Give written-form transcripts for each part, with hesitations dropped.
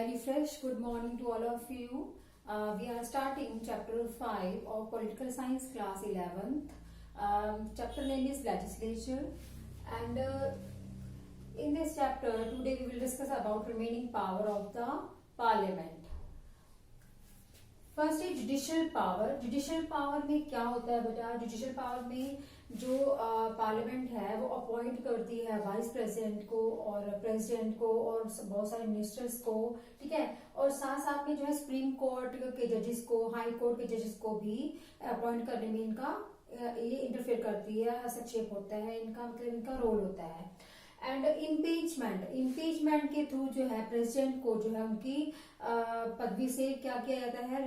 Very fresh good morning to all of you. We are starting chapter 5 of political science class 11th. Chapter name is legislature, and in this chapter today we will discuss about remaining power of the parliament. First है judicial power. Judicial power में क्या होता है बेटा? Judicial power में जो parliament है वो अपॉइंट करती है वाइस प्रेसिडेंट को और प्रेसिडेंट को और बहुत सारे मिनिस्टर्स को, ठीक है, और साथ साथ में जो है सुप्रीम कोर्ट के जजेस को, हाई कोर्ट के जजेस को भी अपॉइंट करने में इनका ये इंटरफेयर करती है, हस्तक्षेप होता है इनका, मतलब इनका रोल होता है. एंड इम्पीचमेंट के थ्रू जो है प्रेसिडेंट को जो है उनकी पदवी से क्या किया जाता है,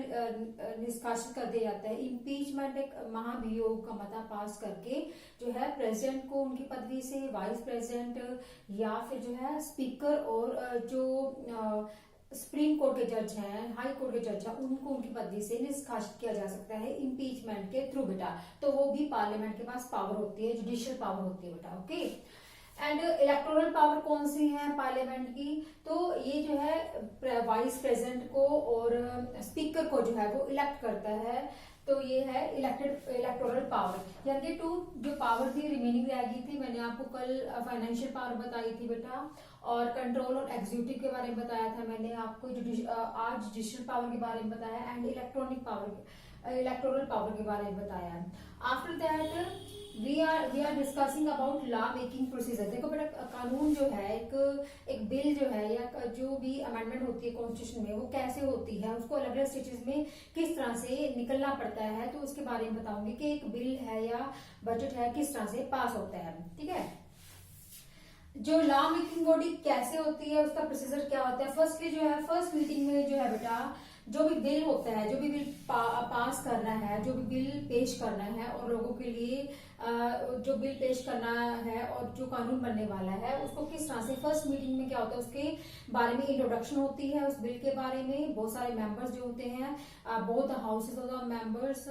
निष्कासित कर दिया जाता है. इम्पीचमेंट एक महाभियोग का मता पास करके जो है प्रेसिडेंट को उनकी पदवी से, वाइस प्रेसिडेंट या फिर जो है स्पीकर और जो सुप्रीम कोर्ट के जज हैं, हाई कोर्ट के जज हैं, उनको उनकी पदवी से निष्कासित किया जा सकता है इम्पीचमेंट के थ्रू बेटा. तो वो भी पार्लियामेंट के पास पावर होती है, जुडिशियल पावर होती है बेटा. ओके. एंड इलेक्टोरल पावर कौन सी है पार्लियामेंट की? तो ये जो है वाइस प्रेसिडेंट को और स्पीकर को जो है वो इलेक्ट करता है. तो ये है इलेक्टोरल पावर. यानी टू जो पावर थी रिमेनिंग रह गई थी, मैंने आपको कल फाइनेंशियल पावर बताई थी बेटा, और कंट्रोल और एग्जीक्यूटिव के बारे में बताया था मैंने आपको. आज जुडिशियल पावर के बारे में बताया एंड इलेक्टोरल पावर के बारे में बताया. After that we are discussing about law making procedure. देखो बेटा, कानून जो है एक बिल जो है या जो भी अमेंडमेंट होती है कॉन्स्टिट्यूशन में, वो कैसे होती है, उसको अलग अलग स्टेजेस में किस तरह से निकलना पड़ता है, तो उसके बारे में बताऊंगी कि एक बिल है या बजट है किस तरह से पास होता है. ठीक है. जो लॉ मेकिंग बॉडी कैसे होती है, उसका प्रोसीजर क्या होता है. फर्स्टली जो है फर्स्ट मीटिंग में जो है बेटा, जो भी बिल होता है, जो भी बिल पास करना है, जो भी बिल पेश करना है और लोगों के लिए जो बिल पेश करना है और जो कानून बनने वाला है उसको किस तरह से फर्स्ट मीटिंग में क्या होता है उसके बारे में इंट्रोडक्शन होती है. उस बिल के बारे में बहुत सारे मेंबर्स जो होते हैं, both houses of the members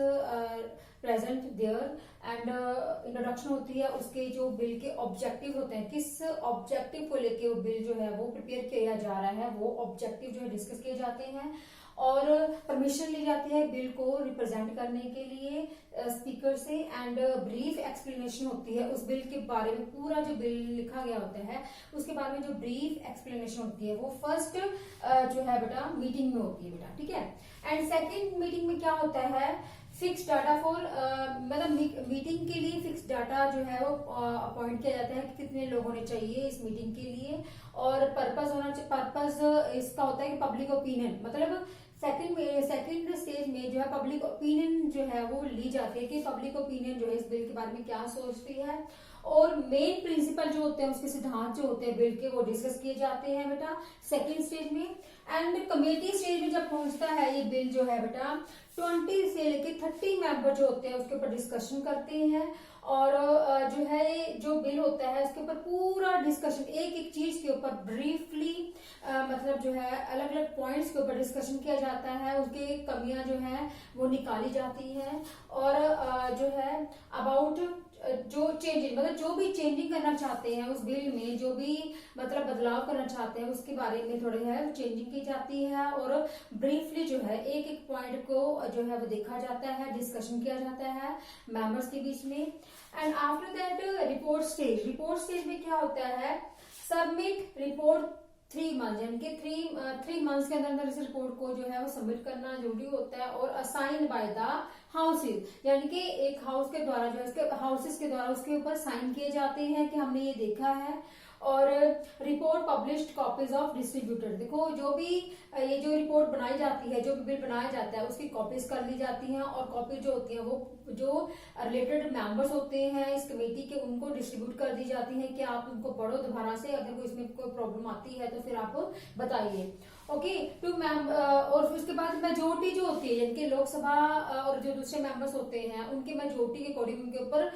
present there, and introduction होती है. उसके जो बिल के ऑब्जेक्टिव होते हैं, किस ऑब्जेक्टिव को लेके वो बिल जो है वो प्रिपेयर किया जा रहा है, वो ऑब्जेक्टिव जो है डिस्कस किए जाते हैं. और परमिशन ली जाती है बिल को रिप्रेजेंट करने के लिए स्पीकर से. एंड ब्रीफ एक्सप्लेनेशन होती है उस बिल के बारे में. पूरा जो बिल लिखा गया होता है उसके बारे में जो ब्रीफ एक्सप्लेनेशन होती है वो फर्स्ट जो है बेटा मीटिंग में होती है बेटा. ठीक है. एंड सेकेंड मीटिंग में क्या होता है, फिक्स डाटा फॉर, मतलब मीटिंग के लिए फिक्स डाटा जो है वो अपॉइंट किया जाता है कि कितने लोग होने चाहिए इस मीटिंग के लिए. और पर्पस इसका होता है कि पब्लिक ओपिनियन, मतलब सेकंड स्टेज में जो है पब्लिक ओपिनियन जो है वो ली जाती है कि पब्लिक ओपिनियन जो है इस बिल के बारे में क्या सोचती है. और मेन प्रिंसिपल जो होते हैं, उसके सिद्धांत जो होते हैं बिल के, वो डिस्कस किए जाते हैं बेटा सेकंड स्टेज में. एंड कमेटी स्टेज में जब पहुंचता है ये बिल जो है बेटा, 20 से लेके 30 मेंबर जो होते हैं उसके ऊपर डिस्कशन करते हैं. और जो है जो बिल होता है उसके ऊपर पूरा डिस्कशन, एक एक चीज के ऊपर ब्रीफली, मतलब जो है अलग अलग पॉइंट्स के ऊपर डिस्कशन किया जाता है. उसके कमियां जो है वो निकाली जाती हैं. और जो है अबाउट जो चेंजिंग, मतलब जो भी चेंजिंग करना चाहते हैं उस बिल में, जो भी मतलब बदलाव करना चाहते हैं उसके बारे में थोड़े है चेंजिंग की जाती है. और ब्रीफली जो है एक एक पॉइंट को जो है वो देखा जाता है, डिस्कशन किया जाता है मेंबर्स के बीच में. And after that report stage में क्या होता है, सबमिट रिपोर्ट 3 मंथ, यानी कि 3 मंथ्स के अंदर इस रिपोर्ट को जो है वो सबमिट करना जरूरी होता है. और असाइन बाय द हाउसेज, यानी कि एक हाउस के द्वारा जो है उसके हाउसेस के द्वारा उसके ऊपर साइन किए जाते हैं कि हमने ये देखा है. और report published copies of distributed. देखो जो भी ये जो रिपोर्ट बनाई जाती है, जो भी बिल बनाया जाता है उसकी कॉपीज कर ली जाती हैं. और कॉपी जो होती है वो जो रिलेटेड मेंबर्स होते हैं इस कमेटी के, उनको डिस्ट्रीब्यूट कर दी जाती है कि आप उनको पढ़ो दोबारा से, अगर कोई इसमें कोई प्रॉब्लम आती है तो फिर आप बताइए. ओके. टू और फिर उसके बाद मेजोरिटी जो होती है, यानी कि लोकसभा और जो दूसरे मेंबर्स होते हैं उनके मेजोरिटी के अकॉर्डिंग उनके ऊपर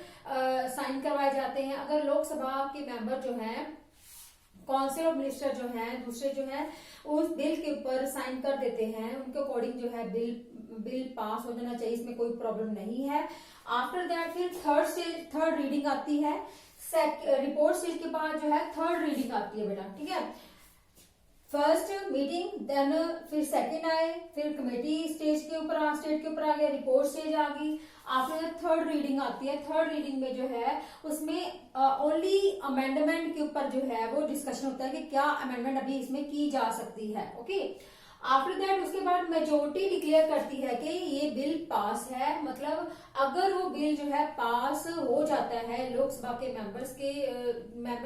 साइन करवाए जाते हैं. अगर लोकसभा के मेंबर जो है, काउंसिल ऑफ मिनिस्टर जो है, दूसरे जो है उस बिल के ऊपर साइन कर देते हैं, उनके अकॉर्डिंग जो है बिल पास हो जाना चाहिए, इसमें कोई प्रॉब्लम नहीं है. आफ्टर दैट फिर थर्ड रीडिंग आती है. रिपोर्ट स्टेज के बाद जो है थर्ड रीडिंग आती है बेटा. ठीक है. फर्स्ट मीटिंग, देन फिर सेकंड आए, फिर कमेटी स्टेज के ऊपर स्टेट के ऊपर आ गया, रिपोर्ट स्टेज आ गई, आफ्टर थर्ड रीडिंग आती है। थर्ड रीडिंग में जो है उसमें ओनली अमेंडमेंट के ऊपर जो है वो डिस्कशन होता है कि क्या अमेंडमेंट अभी इसमें की जा सकती है। ओके, आफ्टर दैट उसके बाद मेजोरिटी डिक्लेयर करती है कि ये बिल पास है। मतलब अगर वो बिल जो है पास हो जाता है, लोकसभा के मेंबर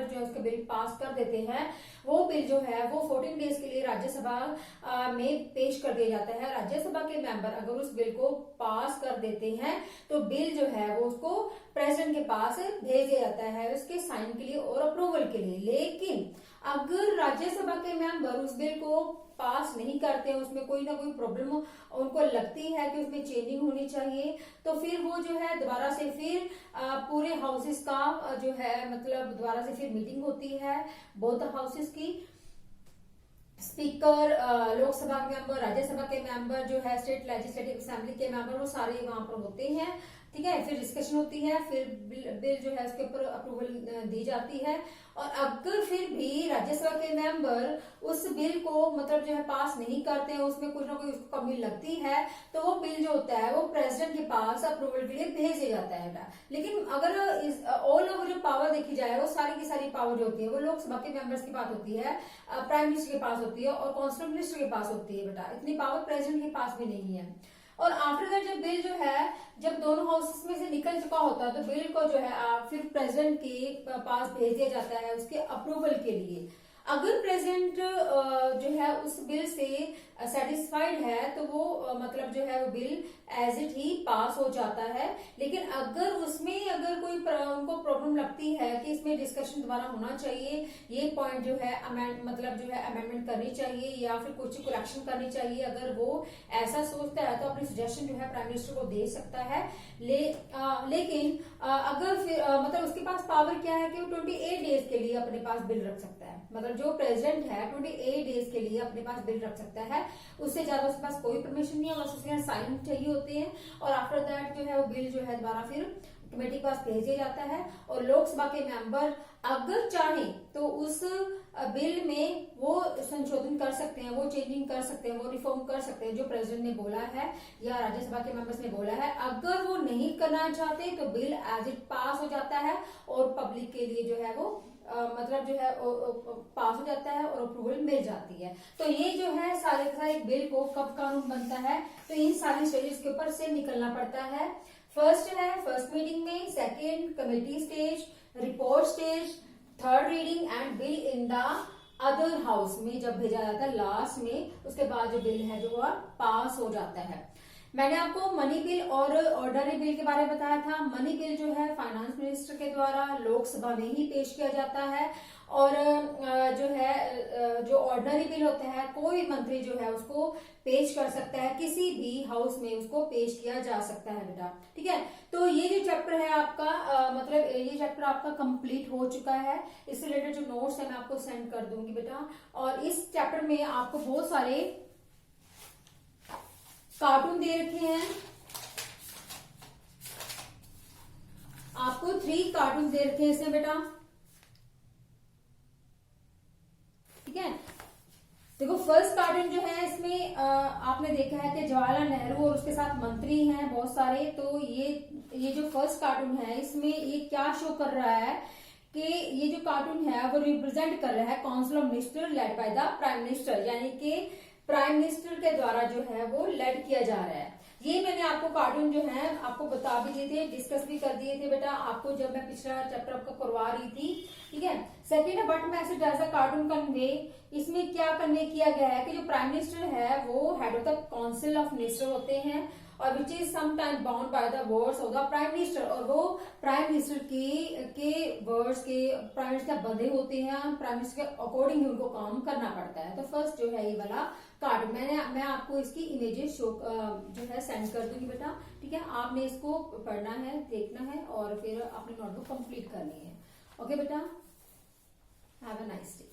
जो है उसके बिल पास कर देते हैं, वो बिल जो है वो 14 डेज के लिए राज्यसभा में पेश कर दिया जाता है। राज्यसभा के मेंबर अगर उस बिल को पास कर देते हैं तो बिल जो है वो उसको प्रेसिडेंट के पास भेज दिया जाता है उसके साइन के लिए और अप्रूवल के लिए। लेकिन अगर राज्यसभा के मेंबर उस बिल को पास नहीं करते हैं, उसमें कोई ना कोई प्रॉब्लम उनको लगती है कि उसमें चेंजिंग होनी चाहिए, तो फिर वो जो है दोबारा से फिर पूरे हाउसेस का जो है मतलब दोबारा से फिर मीटिंग होती है बोथ हाउसेस की। स्पीकर, लोकसभा के मेंबर, राज्यसभा के मेंबर जो है, स्टेट लेजिस्लेटिव असेंबली के मेंबर, वो सारे वहां पर होते हैं। ठीक है, फिर डिस्कशन होती है, फिर बिल जो है उसके ऊपर अप्रूवल दी जाती है। और अगर फिर भी राज्यसभा के मेंबर उस बिल को मतलब जो है पास नहीं करते हैं, उसमें कुछ ना कुछ उसको कमी लगती है, तो वो बिल जो होता है वो प्रेसिडेंट के पास अप्रूवल के लिए भेज दिया जाता है। लेकिन अगर ऑल ओवर जो पावर देखी जाए, वो सारी की सारी पावर जो होती है वो लोकसभा के मेंबर्स के पास होती है, प्राइम मिनिस्टर के पास होती है और कॉन्स्टिट्यूशन मिनिस्टर के पास होती है बेटा। इतनी पावर प्रेसिडेंट के पास भी नहीं है। और आफ्टर दैट जब बिल जो है जब दोनों हाउसेस में से निकल चुका होता है, तो बिल को जो है फिर प्रेसिडेंट के पास भेज दिया जाता है उसके अप्रूवल के लिए। अगर प्रेसिडेंट जो है उस बिल से सेटिस्फाइड है तो वो मतलब जो है वो बिल एज इट ही पास हो जाता है। लेकिन अगर उसमें अगर कोई उनको प्रॉब्लम लगती है कि इसमें डिस्कशन दोबारा होना चाहिए, ये पॉइंट जो है मतलब जो है अमेंडमेंट करनी चाहिए या फिर कुछ करेक्शन करनी चाहिए, अगर वो ऐसा सोचता है तो अपनी सजेशन जो है प्राइम मिनिस्टर को दे सकता है। लेकिन अगर फिर मतलब उसके पास पावर क्या है कि वो 28 डेज के लिए अपने पास बिल रख सकता है। मतलब जो प्रेसिडेंट है 28 डेज के लिए अपने पास बिल रख सकता है, उससे ज्यादा उसके पास कोई परमिशन नहीं है, बस उसके साइन चाहिए होते हैं। और आफ्टर दैट जो है वो बिल जो है दोबारा फिर कमेटी के पास भेज दिया जाता है। और लोकसभा के मेंबर अगर चाहे तो उस बिल में वो संशोधन कर सकते हैं, वो चेंजिंग कर सकते हैं, वो रिफॉर्म कर सकते हैं जो प्रेसिडेंट ने बोला है या राज्यसभा के मेंबर्स ने बोला है। अगर वो नहीं करना चाहते तो बिल एज इट पास हो जाता है और पब्लिक के लिए जो है वो मतलब जो है पास हो जाता है और अप्रूवल मिल जाती है। तो ये जो है सारे का एक बिल को कब कानून बनता है, तो इन सारी स्टेजेस के ऊपर से निकलना पड़ता है। फर्स्ट है फर्स्ट मीटिंग में, second committee stage, report stage, third reading and bill in the other house में जब भेजा जाता है लास्ट में, उसके बाद जो बिल है जो पास हो जाता है। मैंने आपको मनी बिल और ऑर्डनरी बिल के बारे में बताया था। मनी बिल जो है फाइनेंस मिनिस्टर के द्वारा लोकसभा में ही पेश किया जाता है और जो है जो ऑर्डनरी बिल होता है कोई मंत्री जो है उसको पेश कर सकता है, किसी भी हाउस में उसको पेश किया जा सकता है बेटा। ठीक है, तो ये जो चैप्टर है आपका मतलब ये चैप्टर आपका कंप्लीट हो चुका है। इससे रिलेटेड जो नोट्स है मैं आपको सेंड कर दूंगी बेटा। और इस चैप्टर में आपको बहुत सारे कार्टून दे रखे हैं, आपको 3 कार्टून दे रखे हैं इसमें बेटा। ठीक है, देखो फर्स्ट कार्टून जो है इसमें आपने देखा है कि जवाहरलाल नेहरू और उसके साथ मंत्री हैं बहुत सारे। तो ये जो फर्स्ट कार्टून है इसमें ये क्या शो कर रहा है कि ये जो कार्टून है वो रिप्रेजेंट कर रहा है council of minister led by the prime minister, यानी कि प्राइम मिनिस्टर के द्वारा जो है वो लेड किया जा रहा है। ये मैंने आपको कार्टून जो है आपको बता भी दिए थे, डिस्कस भी कर दिए थे बेटा आपको जब मैं पिछला चैप्टर आपको करवा रही थी। ठीक है, second what message does the cartoon convey, इसमें क्या कन्वे किया गया है कि जो प्राइम मिनिस्टर है वो head of the council of minister होते हैं और which is sometime bound by the words of the prime minister, और वो प्राइम मिनिस्टर के वर्ड्स के प्राइम मिनिस्टर बंधे होते हैं, प्राइम मिनिस्टर के अकॉर्डिंग उनको काम करना पड़ता है। तो फर्स्ट जो है ये वाला कार्ड मैं आपको इसकी इमेजेस शो जो है सेंड कर दूंगी बेटा। ठीक है, आपने इसको पढ़ना है, देखना है और फिर अपनी नोटबुक कंप्लीट करनी है। ओके बेटा, हैव अ नाइस डे।